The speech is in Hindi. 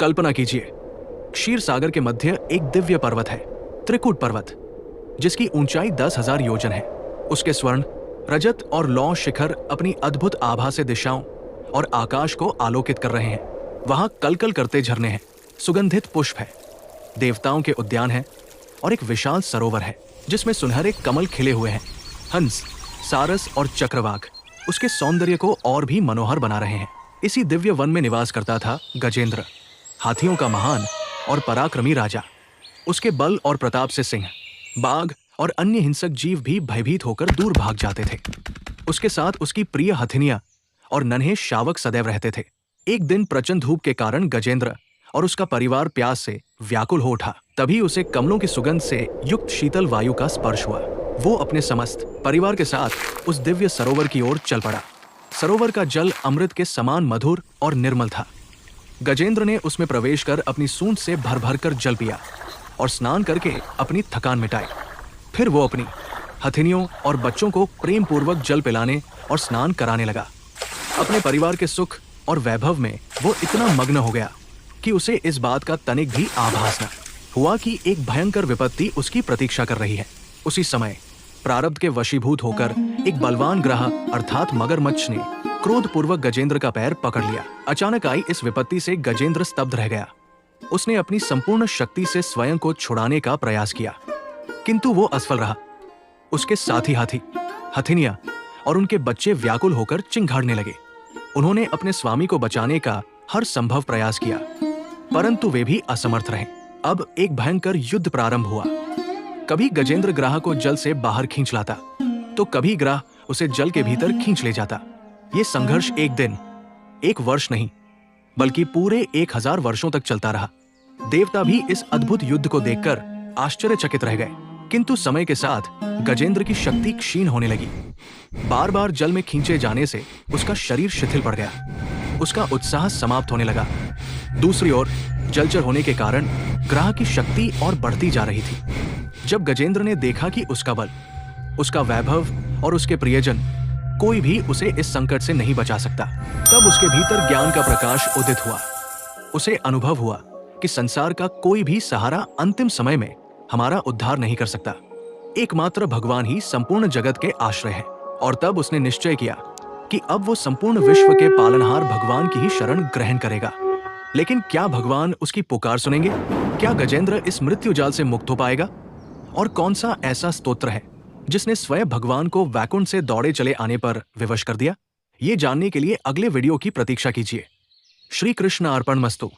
कल्पना कीजिए, क्षीर सागर के मध्य एक दिव्य पर्वत है, त्रिकुट पर्वत, जिसकी ऊंचाई 10,000 योजन है। उसके स्वर्ण, रजत और लौह शिखर अपनी अद्भुत आभा से दिशाओं और आकाश को आलोकित कर रहे हैं। वहां कलकल करते झरने हैं, सुगंधित पुष्प है, देवताओं के उद्यान है और एक विशाल सरोवर है जिसमें सुनहरे कमल खिले हुए हैं। हंस, सारस और चक्रवाक उसके सौंदर्य को और भी मनोहर बना रहे हैं। इसी दिव्य वन में निवास करता था गजेंद्र, हाथियों का महान और पराक्रमी राजा। उसके बल और प्रताप से सिंह, बाघ और अन्य हिंसक जीव भी भयभीत होकर दूर भाग जाते थे। उसके साथ उसकी प्रिय हथिनियां और नन्हे शावक सदैव रहते थे। एक दिन प्रचंड धूप के कारण गजेंद्र और उसका परिवार प्यास से व्याकुल हो उठा। तभी उसे कमलों की सुगंध से युक्त शीतल वायु का स्पर्श हुआ। वो अपने समस्त परिवार के साथ उस दिव्य सरोवर की ओर चल पड़ा। सरोवर का जल अमृत के समान मधुर और निर्मल था। गजेंद्र ने उसमें प्रवेश कर अपनी सूंड से भर भर कर जल पिया और स्नान करके अपनी थकान मिटाई। फिर वो अपनी हथिनियों और बच्चों को प्रेम पूर्वक जल पिलाने और स्नान कराने लगा। अपने परिवार के सुख और वैभव में वो इतना मग्न हो गया कि उसे इस बात का तनिक भी आभास न हुआ कि एक भयंकर विपत्ति उसकी प्रतीक्षा कर रही है। उसी समय प्रारब्ध के वशीभूत होकर एक बलवान ग्रह अर्थात मगरमच्छ ने क्रोधपूर्वक गजेंद्र का पैर पकड़ लिया। अचानक आई इस विपत्ति से गजेंद्र स्तब्ध रह गया। उसने अपनी संपूर्ण शक्ति से स्वयं को छुड़ाने का प्रयास किया, किंतु वो असफल रहा। उसके साथी हाथी, हथिनियां और उनके बच्चे व्याकुल होकर चिंघाड़ने लगे। उन्होंने अपने स्वामी को बचाने का हर संभव प्रयास किया, परंतु वे भी असमर्थ रहे। अब एक भयंकर युद्ध प्रारंभ हुआ। कभी गजेंद्र ग्रह को जल से बाहर खींच लाता, तो कभी ग्रह उसे जल के भीतर खींच ले जाता। ये संघर्ष एक दिन, एक वर्ष नहीं, बल्कि पूरे 1000 वर्षों तक चलता रहा। देवता भी इस अद्भुत युद्ध को देखकर आश्चर्यचकित रह गए, किंतु समय के साथ गजेंद्र की शक्ति क्षीण होने लगी। बार बार जल में खींचे जाने से उसका शरीर शिथिल पड़ गया। उसका उत्साह समाप्त होने लगा। दूसरी ओर जलचर होने के कारण ग्रह की शक्ति और बढ़ती जा रही थी। जब गजेंद्र ने देखा कि उसका बल, उसका वैभव और उसके प्रियजन कोई भी उसे इस संकट से नहीं बचा सकता, तब उसके भीतर ज्ञान का प्रकाश उदित हुआ। उसे अनुभव हुआ कि संसार का कोई भी सहारा अंतिम समय में हमारा उद्धार नहीं कर सकता। एकमात्र भगवान ही संपूर्ण जगत के आश्रय है। और तब उसने निश्चय किया कि अब वो संपूर्ण विश्व के पालनहार भगवान की ही शरण ग्रहण करेगा। लेकिन क्या भगवान उसकी पुकार सुनेंगे? क्या गजेंद्र इस मृत्यु जाल से मुक्त हो पाएगा? और कौन सा ऐसा स्तोत्र है जिसने स्वयं भगवान को वैकुंठ से दौड़े चले आने पर विवश कर दिया? ये जानने के लिए अगले वीडियो की प्रतीक्षा कीजिए। श्री कृष्ण अर्पणमस्तु।